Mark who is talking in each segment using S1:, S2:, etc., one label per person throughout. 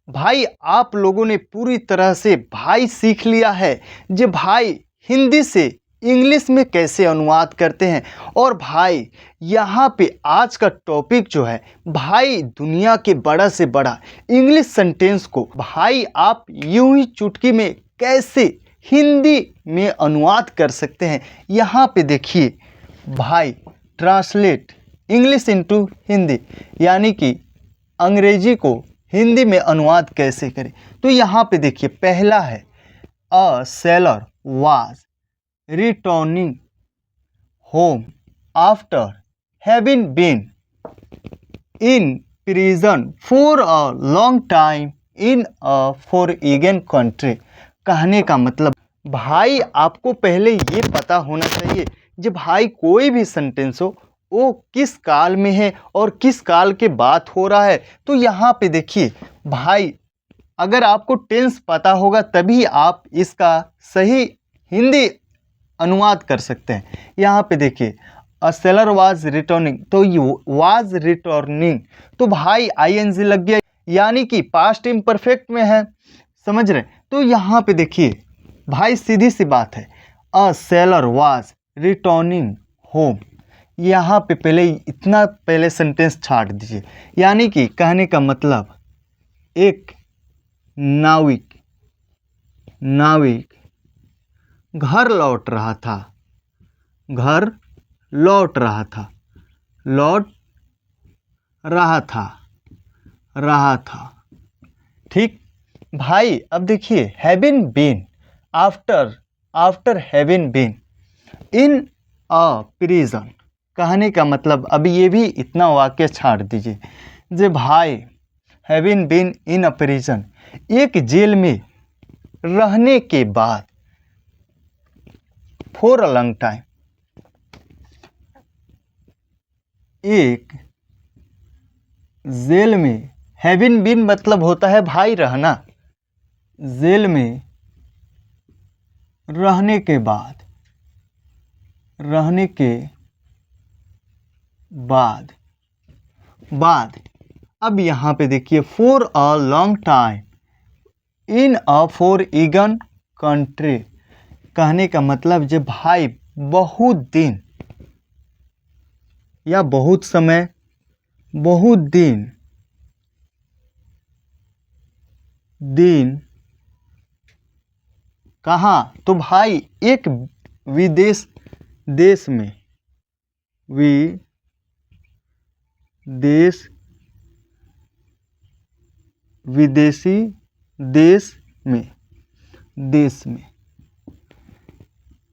S1: भाई आप लोगों ने पूरी तरह से भाई सीख लिया है जे भाई हिंदी से इंग्लिश में कैसे अनुवाद करते हैं। और भाई यहाँ पे आज का टॉपिक जो है भाई दुनिया के बड़ा से बड़ा इंग्लिश सेंटेंस को भाई आप यूं ही चुटकी में कैसे हिंदी में अनुवाद कर सकते हैं। यहाँ पे देखिए भाई ट्रांसलेट इंग्लिश इनटू हिंदी, यानी कि अंग्रेजी को हिंदी में अनुवाद कैसे करें। तो यहाँ पे देखिए पहला है a sailor was returning home after having been in prison for a long time in a foreign country. कहने का मतलब भाई आपको पहले ये पता होना चाहिए जब भाई कोई भी सेंटेंस हो वो किस काल में है और किस काल के बात हो रहा है। तो यहाँ पे देखिए भाई अगर आपको टेंस पता होगा तभी आप इसका सही हिंदी अनुवाद कर सकते हैं। यहाँ पे देखिए अ सेलर वाज रिटर्निंग, तो ये वाज रिटर्निंग तो भाई आईएनजी लग गया, यानी कि पास्ट इम्परफेक्ट में है, समझ रहे। तो यहाँ पे देखिए भाई सीधी सी बात है a sailor was returning home. यहाँ पे पहले इतना पहले सेंटेंस छाट दीजिए, यानी कि कहने का मतलब एक नाविक घर लौट रहा था, घर लौट रहा था, लौट रहा था। ठीक भाई अब देखिए having been after having been in a prison. कहने का मतलब अब ये भी इतना वाक्य छाड़ दीजिए जे भाई having been in a prison, एक जेल में रहने के बाद फॉर अ लॉन्ग टाइम, एक जेल में हैविंग बीन मतलब होता है भाई रहना, जेल में रहने के बाद अब यहाँ पे देखिए for a long time in a foreign country. कहने का मतलब जब भाई बहुत दिन या बहुत समय, बहुत दिन कहाँ, तो भाई एक विदेशी देश में।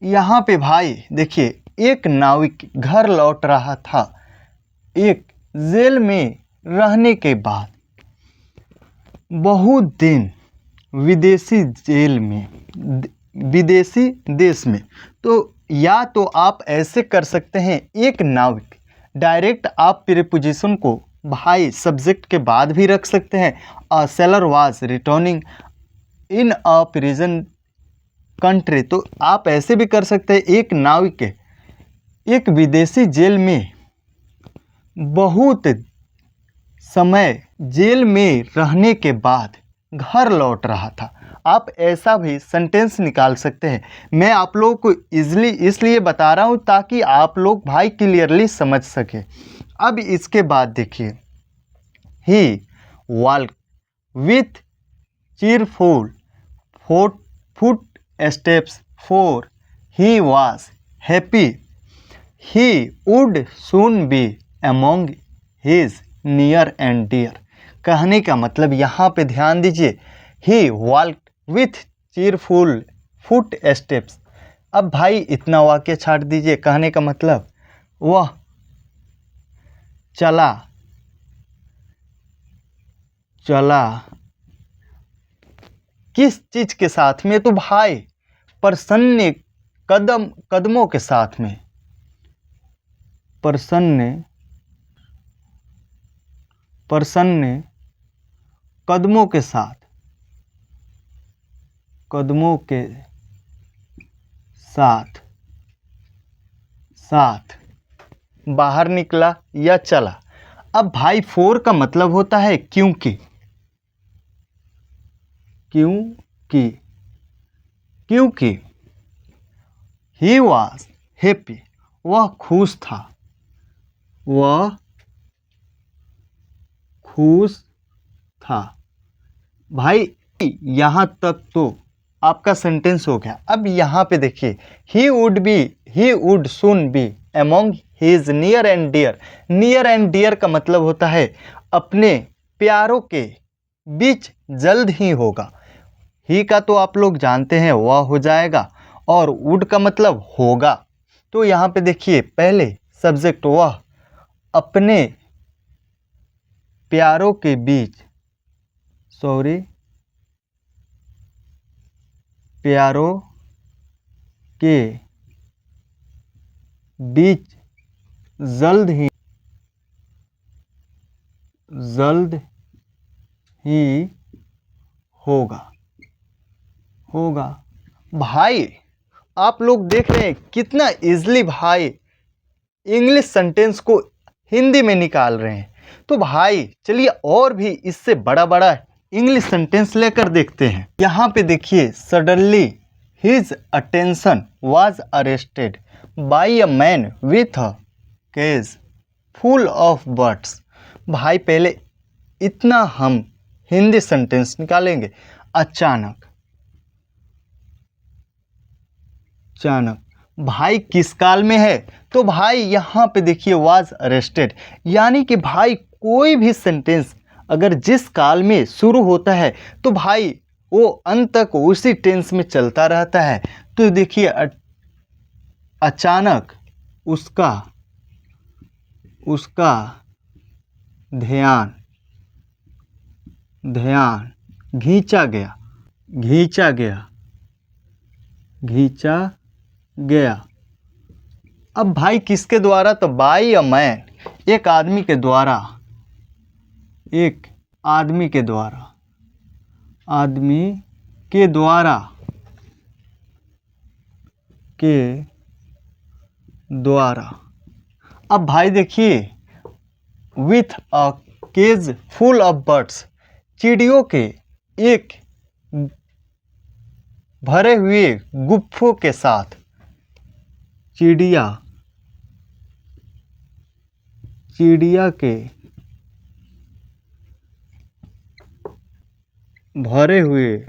S1: यहाँ पे भाई देखिए एक नाविक घर लौट रहा था एक जेल में रहने के बाद बहुत दिन विदेशी देश में। तो या तो आप ऐसे कर सकते हैं एक नाविक, डायरेक्ट आप प्रीपोजिशन को भाई सब्जेक्ट के बाद भी रख सकते हैं। अ sailor was returning in a prison country, तो आप ऐसे भी कर सकते हैं एक नाविक एक विदेशी जेल में बहुत समय जेल में रहने के बाद घर लौट रहा था। आप ऐसा भी सेंटेंस निकाल सकते हैं। मैं आप लोगों को इजली इसलिए बता रहा हूँ ताकि आप लोग भाई क्लियरली समझ सके। अब इसके बाद देखिए he walk with cheerful foot steps for he was happy he would soon be among his near and dear. कहने का मतलब यहाँ पे ध्यान दीजिए he walk with cheerful foot steps. अब भाई इतना वाक्य छाट दीजिए, कहने का मतलब वह चला किस चीज के साथ में, तो भाई प्रसन्न कदमों के साथ में, प्रसन्न कदमों के साथ बाहर निकला या चला। अब भाई फोर का मतलब होता है क्योंकि, क्योंकि क्योंकि ही वॉज हैप्पी, वह खुश था, वह खुश था। भाई यहाँ तक तो आपका सेंटेंस हो गया। अब यहाँ पे देखिए, he would soon be among his near and dear. Near and dear का मतलब होता है अपने प्यारों के बीच जल्द ही होगा। ही का तो आप लोग जानते हैं, वह हो जाएगा, और वुड का मतलब होगा। तो यहाँ पे देखिए, पहले सब्जेक्ट वह अपने प्यारों के बीच, प्यारों के बीच जल्द ही होगा। भाई आप लोग देख रहे हैं कितना इजली भाई इंग्लिश सेंटेंस को हिंदी में निकाल रहे हैं। तो भाई चलिए और भी इससे बड़ा बड़ा इंग्लिश सेंटेंस लेकर देखते हैं। यहाँ पे देखिए, suddenly his attention was arrested by a man with a cage full of birds. भाई पहले इतना हम हिंदी सेंटेंस निकालेंगे। अचानक भाई किस काल में है? तो भाई यहाँ पे देखिए, वाज अरेस्टेड, यानी कि भाई कोई भी सेंटेंस अगर जिस काल में शुरू होता है तो भाई वो अंत तक उसी टेंस में चलता रहता है। तो देखिए, अचानक उसका ध्यान खींचा गया। अब भाई किसके द्वारा? तो बाय अ मैन, एक आदमी के द्वारा अब भाई देखिए, with a cage full of birds, चिड़ियों के एक भरे हुए गुफ्फों के साथ, चिड़िया के भरे हुए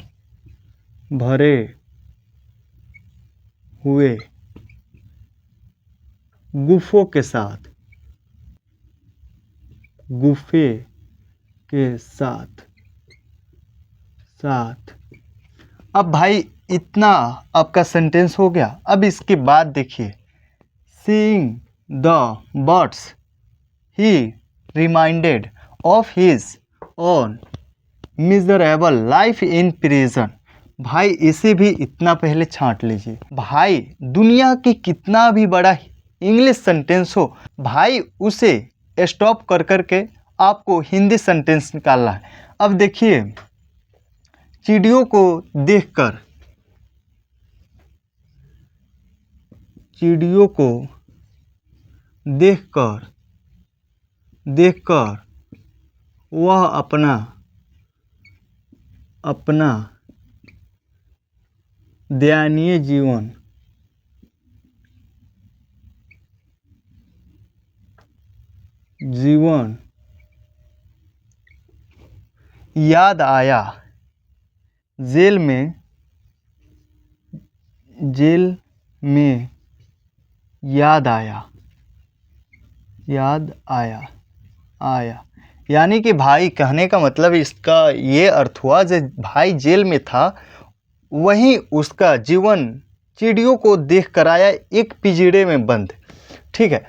S1: गुफ्फे के साथ। अब भाई इतना आपका सेंटेंस हो गया। अब इसके बाद देखिए, seeing the birds he reminded of his own miserable life in prison. भाई इसे भी इतना पहले छांट लीजिए। भाई दुनिया की कितना भी बड़ा इंग्लिश सेंटेंस हो, भाई उसे स्टॉप कर करके आपको हिंदी सेंटेंस निकालना है। अब देखिए, चिड़ियों को देखकर वह अपना दयनीय जीवन याद आया। जेल में याद आया। यानी कि भाई कहने का मतलब इसका ये अर्थ हुआ, जब भाई जेल में था वहीं उसका जीवन चिड़ियों को देख कर आया, एक पिंजरे में बंद। ठीक है।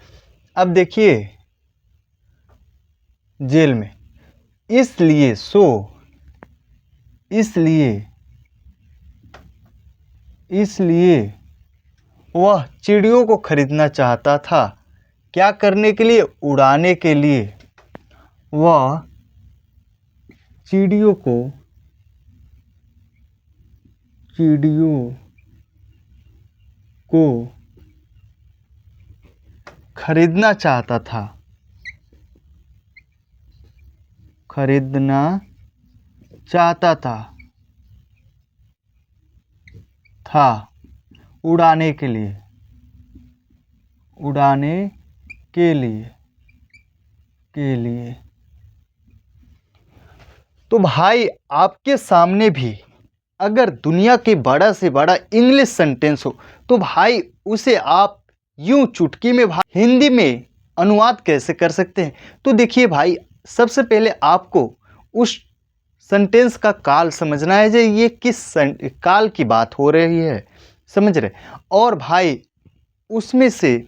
S1: अब देखिए, जेल में, इसलिए वह चिड़ियों को खरीदना चाहता था। क्या करने के लिए? उड़ाने के लिए। वह चिड़ियों को खरीदना चाहता था। था उड़ाने के लिए, उड़ाने के लिए। तो भाई आपके सामने भी अगर दुनिया के बड़ा से बड़ा इंग्लिश सेंटेंस हो तो भाई उसे आप यूं चुटकी में भाई हिंदी में अनुवाद कैसे कर सकते हैं। तो देखिए भाई, सबसे पहले आपको उस सेंटेंस का काल समझना है जो ये किस काल की बात हो रही है, समझ रहे। और भाई उसमें से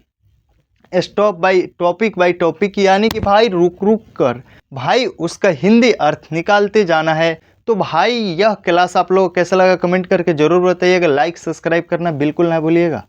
S1: स्टॉप बाय टॉपिक यानी कि भाई रुक रुक कर भाई उसका हिंदी अर्थ निकालते जाना है। तो भाई यह क्लास आप लोगों को कैसा लगा कमेंट करके ज़रूर बताइएगा। लाइक सब्सक्राइब करना बिल्कुल ना भूलिएगा।